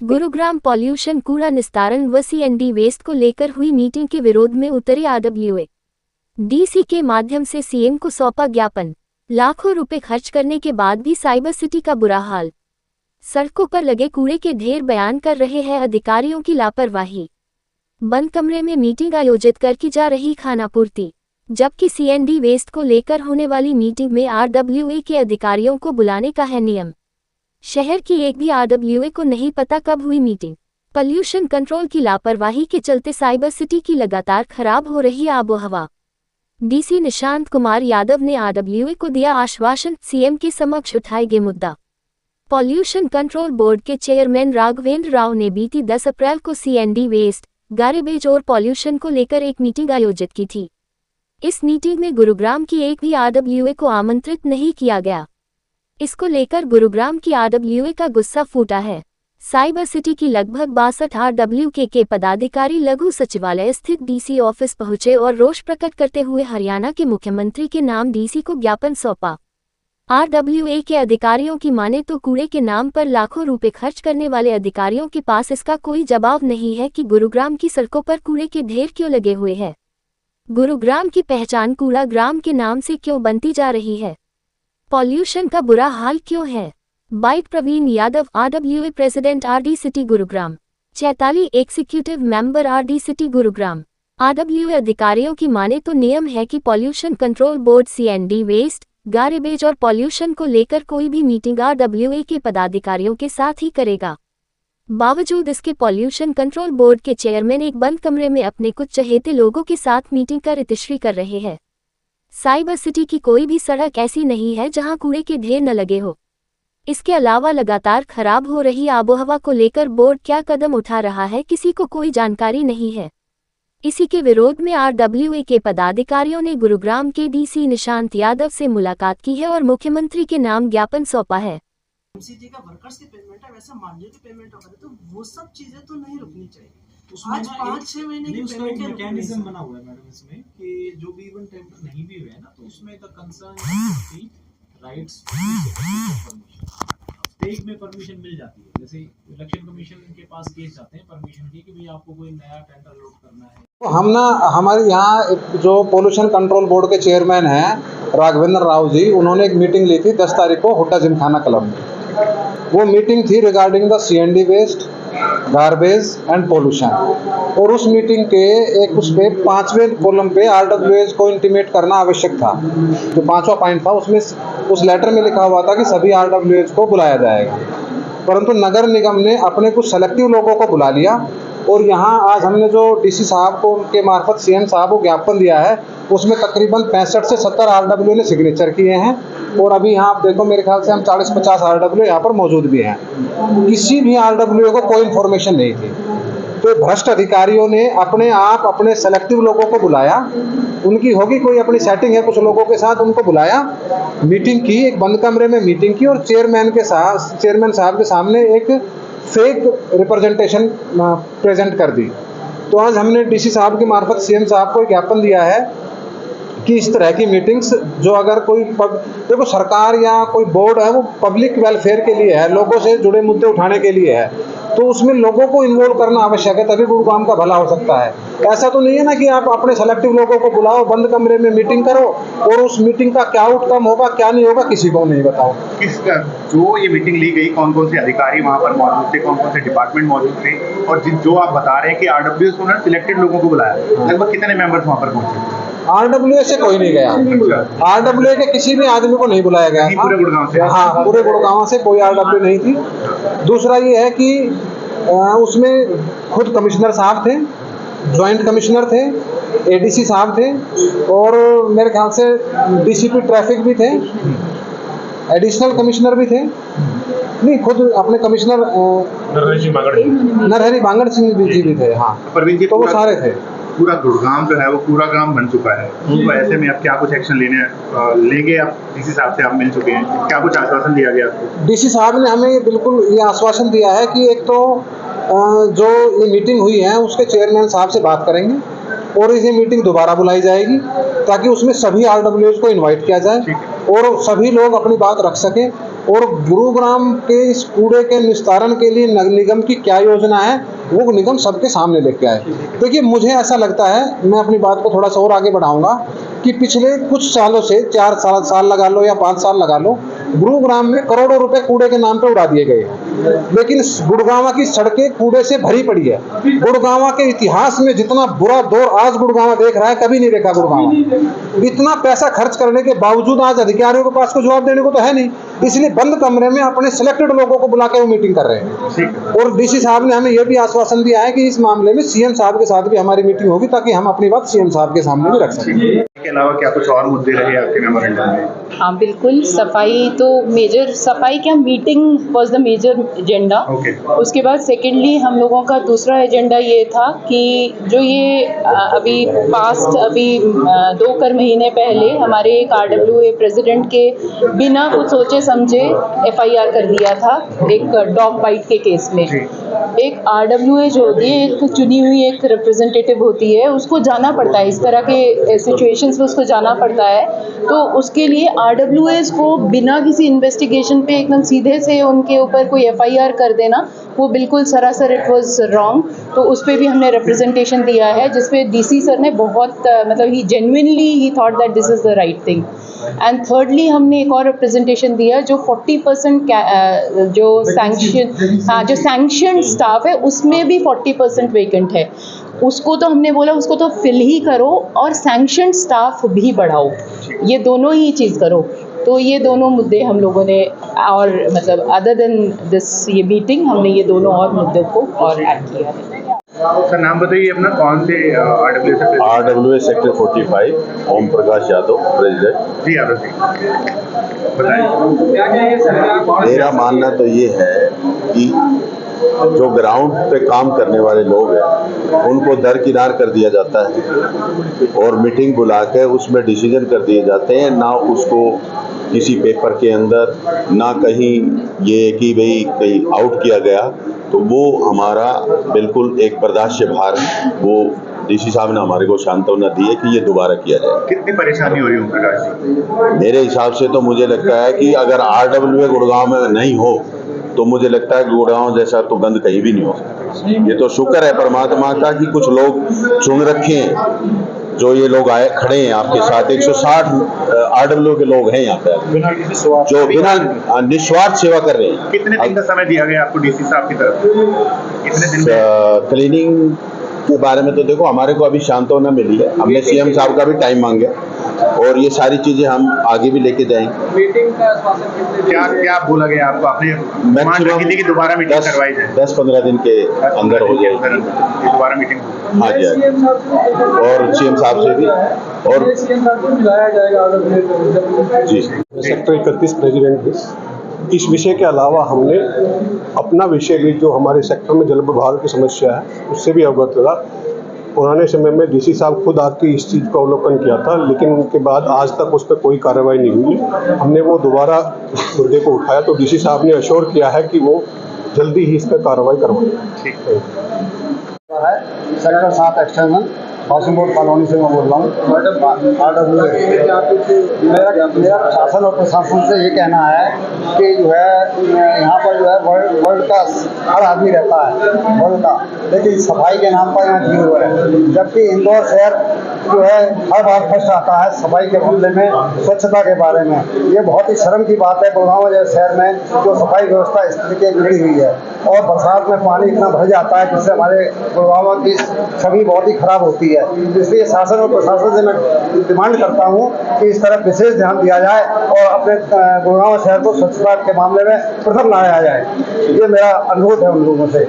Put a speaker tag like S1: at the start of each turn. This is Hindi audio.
S1: गुरुग्राम पॉल्यूशन कूड़ा निस्तारण व सीएनडी वेस्ट को लेकर हुई मीटिंग के विरोध में उतरे आरडब्ल्यूए डीसी के माध्यम से सीएम को सौंपा ज्ञापन। लाखों रुपए खर्च करने के बाद भी साइबर सिटी का बुरा हाल। सड़कों पर लगे कूड़े के ढेर, बयान कर रहे हैं अधिकारियों की लापरवाही। बंद कमरे में मीटिंग आयोजित कर की जा रही खानापूर्ति, जबकि सीएनडी वेस्ट को लेकर होने वाली मीटिंग में आरडब्ल्यूए के अधिकारियों को बुलाने का है नियम। शहर की एक भी आरडब्ल्यूए को नहीं पता कब हुई मीटिंग। पॉल्यूशन कंट्रोल की लापरवाही के चलते साइबर सिटी की लगातार खराब हो रही आबोहवा। डीसी निशांत कुमार यादव ने आरडब्ल्यूए को दिया आश्वासन, सीएम के समक्ष उठाएंगे मुद्दा। पॉल्यूशन कंट्रोल बोर्ड के चेयरमैन राघवेंद्र राव ने बीती 10 अप्रैल को सीएनडी वेस्ट, गार्बेज और पॉल्यूशन को लेकर एक मीटिंग आयोजित की थी। इस मीटिंग में गुरुग्राम की एक भी आरडब्ल्यूए को आमंत्रित नहीं किया गया। इसको लेकर गुरुग्राम की आरडब्ल्यूए का गुस्सा फूटा है। साइबर सिटी की लगभग 62 आरडब्ल्यूए के पदाधिकारी लघु सचिवालय स्थित डीसी ऑफिस पहुंचे और रोष प्रकट करते हुए हरियाणा के मुख्यमंत्री के नाम डीसी को ज्ञापन सौंपा। आरडब्ल्यूए के अधिकारियों की माने तो कूड़े के नाम पर लाखों रुपए खर्च करने वाले अधिकारियों के पास इसका कोई जवाब नहीं है कि गुरुग्राम की सड़कों पर कूड़े के ढेर क्यों लगे हुए हैं। गुरुग्राम की पहचान कूड़ा ग्राम के नाम से क्यों बनती जा रही है। पॉल्यूशन का बुरा हाल क्यों है। Byte Praveen Yadav, RWA president RD City Gurugram. Chaitali, executive member RD City Gurugram. RWA अधिकारियों की माने तो नियम है कि pollution control board C and D waste, garbage और पॉल्यूशन को लेकर कोई भी मीटिंग आरडब्ल्यूए के पदाधिकारियों के साथ ही करेगा। बावजूद इसके पॉल्यूशन कंट्रोल बोर्ड के चेयरमैन एक बंद कमरे में अपने कुछ चहेते लोगों के साथ मीटिंग कर इतिश्री कर रहे हैं। साइबर सिटी की कोई भी सड़क ऐसी नहीं है जहां कूड़े के ढेर न लगे हो। इसके अलावा लगातार खराब हो रही आबोहवा को लेकर बोर्ड क्या कदम उठा रहा है, किसी को कोई जानकारी नहीं है। इसी के विरोध में आरडब्ल्यूए के पदाधिकारियों ने गुरुग्राम के डीसी निशांत यादव से मुलाकात की है और मुख्यमंत्री के नाम ज्ञापन सौंपा है।
S2: एमसीजी का वर्कर्स की पेमेंट है, वैसा मानवीय की पेमेंट वगैरह, तो वो सब चीजें तो नहीं रुकनी चाहिए। आज 5-6 महीने की पेमेंट
S3: मैकेनिज्म बना हुआ है मैडम इसमें कि जो भी इवन टेंडर नहीं भी हुए ना, तो उसमें द कंसर्न राइट्स स्टेट में परमिशन मिल जाती है। जैसे इलेक्शन कमीशन के पास केस जाते हैं परमिशन की कि भाई आपको कोई नया टेंडर लोड करना है।
S4: तो हम ना, हमारे यहाँ जो पोल्यूशन कंट्रोल बोर्ड के चेयरमैन हैं राघवेंद्र राव जी, उन्होंने एक मीटिंग ली थी 10 तारीख को हुड्डा जिमखाना क्लब में। वो मीटिंग थी regarding the C and D waste, garbage and pollution. और उस मीटिंग के एक उस पे 5वें कॉलम पे आरडब्ल्यूएस को इंटीमेट करना आवश्यक था। जो 5वां पॉइंट था उसमें उस लेटर में लिखा हुआ था कि सभी आरडब्ल्यूएस को बुलाया जाएगा, परंतु नगर निगम ने अपने कुछ सेलेक्टिव लोगों को बुला लिया। और यहाँ आज हमने जो डीसी साहब को उनके मार्फत सीएम साहब को ज्ञापन दिया है, उसमें तकरीबन 65 से 70 आरडब्ल्यू ने सिग्नेचर किए हैं। और अभी यहाँ आप देखो, मेरे ख्याल से हम 40-50 आरडब्ल्यू यहाँ पर मौजूद भी हैं। किसी भी आरडब्ल्यू को कोई इन्फॉर्मेशन नहीं थी। तो भ्रष्ट अधिकारियों ने अपने आप अपने सेलेक्टिव लोगों को बुलाया, उनकी होगी कोई अपनी सेटिंग है कुछ लोगों के साथ, उनको बुलाया, मीटिंग की, एक बंद कमरे में मीटिंग की और चेयरमैन साहब के सामने एक फेक रिप्रेजेंटेशन प्रेजेंट कर दी। तो आज हमने डीसी साहब की मार्फत सीएम साहब को ज्ञापन दिया है कि इस तरह की मीटिंग्स जो अगर कोई देखो सरकार या कोई बोर्ड है वो पब्लिक वेलफेयर के लिए है, लोगों से जुड़े मुद्दे उठाने के लिए है, तो उसमें लोगों को इन्वॉल्व करना आवश्यक है, तभी गुरुग्राम का भला हो सकता है। ऐसा तो नहीं है ना कि आप अपने सेलेक्टिव लोगों को बुलाओ, बंद कमरे में मीटिंग करो और उस मीटिंग का क्या आउटकम होगा क्या नहीं होगा किसी को नहीं बताओ।
S5: किसका जो ये मीटिंग ली गई, कौन कौन से अधिकारी वहाँ पर मौजूद थे, कौन कौन से डिपार्टमेंट मौजूद थे, और जो आप बता रहे हैं कि आरडब्ल्यूएस उन्होंने सिलेक्टेड लोगों को बुलाया, लगभग कितने मेंबर्स वहाँ पर पहुंचे?
S4: आरडब्ल्यूए से कोई नहीं गया। आरडब्ल्यूए के किसी भी आदमी को नहीं बुलाया गया था।
S5: पूरे गुड़गांव से?
S4: हाँ, पूरे गुड़गांव से कोई आरडब्ल्यू नहीं थी। दूसरा ये है कि उसमें खुद कमिश्नर साहब थे, जॉइंट कमिश्नर थे, एडीसी साहब थे और मेरे ख्याल से डीसीपी ट्रैफिक भी थे, एडिशनल कमिश्नर भी थे, नहीं खुद अपने कमिश्नर नरहरि बांगड़ सिंह जी भी थे। हाँ, तो वो सारे थे।
S5: पूरा गुड़गांव जो है वो पूरा ग्राम बन चुका है, तो ऐसे में अब क्या कुछ एक्शन लेंगे आप? डीसी साहब से आप मिल चुके हैं, क्या कुछ आश्वासन दिया गया आपको?
S4: डीसी साहब ने हमें बिल्कुल ये आश्वासन दिया है कि एक तो जो ये मीटिंग हुई है उसके चेयरमैन साहब से बात करेंगे और ये मीटिंग दोबारा बुलाई जाएगी ताकि उसमें सभी आरडब्ल्यूएस को इन्वाइट किया जाए और सभी लोग अपनी बात रख सकें और गुरुग्राम के इस कूड़े के निस्तारण के लिए नगर निगम की क्या योजना है वो निगम सबके सामने लेके आए। देखिए मुझे ऐसा लगता है, मैं अपनी बात को थोड़ा सा और आगे बढ़ाऊंगा कि पिछले कुछ सालों से 4 साल लगा लो या 5 साल लगा लो, गुरुग्राम में करोड़ों रुपए कूड़े के नाम पे उड़ा दिए गए, लेकिन गुड़गांव की सड़कें कूड़े से भरी पड़ी है। गुड़गांव के इतिहास में जितना बुरा दौर आज गुड़गांव देख रहा है कभी नहीं देखा गुड़गांव। इतना पैसा खर्च करने के बावजूद आज अधिकारियों के पास कोई जवाब देने को तो है नहीं, इसलिए बंद कमरे में अपने सिलेक्टेड लोगों को बुला के वो मीटिंग कर रहे हैं। और डीसी साहब ने हमें यह भी आश्वासन दिया है कि इस मामले में सीएम साहब के साथ भी हमारी मीटिंग होगी ताकि हम अपनी बात सीएम साहब के सामने भी रख सकें।
S5: इसके अलावा क्या कुछ और मुद्दे रहे आपके मेमोरेंडम में?
S6: हाँ बिल्कुल, सफाई तो मेजर, सफाई क्या, meeting was the major agenda. उसके बाद सेकेंडली हम लोगों का दूसरा एजेंडा ये था कि जो ये अभी 2 महीने पहले हमारे एक RWA प्रेसिडेंट के बिना कुछ सोचे समझे FIR कर दिया था एक डॉग बाइट के केस में। एक RWA जो होती है, एक चुनी हुई एक रिप्रेजेंटेटिव होती है, उसको जाना पड़ता है, इस तरह के सिचुएशंस में उसको जाना पड़ता है। तो उसके लिए RWAs को बिना किसी इन्वेस्टिगेशन पे एकदम सीधे से उनके ऊपर कोई FIR कर देना, वो बिल्कुल सरासर इट वाज रॉन्ग। तो उस पर भी हमने रिप्रेजेंटेशन दिया है, जिसपे DC सर ने बहुत मतलब ही जेन्युइनली ही thought that this is the right thing. And thirdly हमने एक और रिप्रेजेंटेशन दिया, जो 40% जो सैंक्शन स्टाफ है उसमें भी 40% वेकेंट है, उसको तो हमने बोला उसको तो फिल ही करो और सैंक्शन स्टाफ भी बढ़ाओ, ये दोनों ही चीज़ करो। तो ये दोनों मुद्दे हम लोगों ने, और मतलब अदर देन दिस ये मीटिंग, हमने ये दोनों और मुद्दों को और ऐड किया है।
S5: सर नाम बताइए अपना, कौन से
S7: RWA sector 45 Om Prakash Yadav president.
S5: जी यादव जी बताइए।
S7: मेरा मानना तो ये है कि जो ग्राउंड पे काम करने वाले लोग हैं उनको दरकिनार कर दिया जाता है और मीटिंग बुला के उसमें डिसीजन कर दिए जाते हैं, ना उसको किसी पेपर के अंदर, ना कहीं ये कि भाई कहीं आउट किया गया। तो वो हमारा बिल्कुल एक बर्दाश्त भार, वो DC साहब ने हमारे को सांत्वना दी है कि ये दोबारा किया जाए।
S5: कितनी परेशानी हो रही है ओम प्रकाश जी?
S7: मेरे हिसाब से तो मुझे लगता है कि अगर RWA गुड़गांव में नहीं हो तो मुझे लगता है गुड़गांव जैसा तो गंद कहीं भी नहीं हो सकता। ये तो शुक्र है परमात्मा का कि कुछ लोग चुन रखे हैं, जो ये लोग आए खड़े हैं आपके साथ, 160 RWA के लोग हैं यहाँ पे जो बिना निस्वार्थ सेवा कर रहे हैं।
S5: कितने दिन का समय दिया गया आपको DC साहब की तरफ? कितने दिन में?
S7: क्लीनिंग के बारे में तो देखो हमारे को अभी सांत्वना मिली है, हमने CM साहब का भी टाइम मांगा और ये सारी चीजें हम आगे भी लेके जाएंगे।
S5: मीटिंग का क्या बोला गया आपको? आपने मैक्सिमम की दोबारा मीटिंग करवाई जाए
S7: 10-15 दिन के अंदर हो जाएगी
S5: दोबारा मीटिंग।
S7: हाँ जी, और CM साहब से भी, और
S8: बुलाया जाएगा
S7: जी
S8: सेक्टर 31 प्रेसिडेंट। इस विषय के अलावा हमने अपना विषय भी, जो हमारे सेक्टर में जल प्रभाव की समस्या है, उससे भी अवगत हुआ। पुराने समय में DC साहब खुद आके इस चीज़ का अवलोकन किया था, लेकिन उनके बाद आज तक उस पर कोई कार्रवाई नहीं हुई। हमने वो दोबारा मुद्दे को उठाया तो DC साहब ने अश्योर किया है कि वो जल्दी ही इस पर कार्रवाई करवाएंगे।
S5: ठीक है।
S9: सेक्टर 7 एक्सटेंशन हाउसिंग कॉलोनी से मैं बोल रहा हूँ। मेरा शासन और प्रशासन से ये कहना है कि जो है यहाँ पर जो है वर्ल्ड का हर आदमी रहता है वर्ल्ड का, लेकिन सफाई के नाम पर यहाँ जीरो है, जबकि इंदौर शहर जो है हर बार फर्स्ट आता है सफाई के मामले में, स्वच्छता के बारे में। ये बहुत ही शर्म की बात है गुड़गांव जैसे शहर में जो सफाई व्यवस्था इस तरीके की बिगड़ी हुई है, और बरसात में पानी इतना भर जाता है जिससे हमारे गुड़गांव की छवि बहुत ही खराब होती है। इसलिए शासन और प्रशासन से मैं डिमांड करता हूँ कि इस तरफ विशेष ध्यान दिया जाए और अपने गुड़गांव शहर को स्वच्छता के मामले में प्रथम लाया जाए। ये मेरा अनुरोध है उन लोगों से।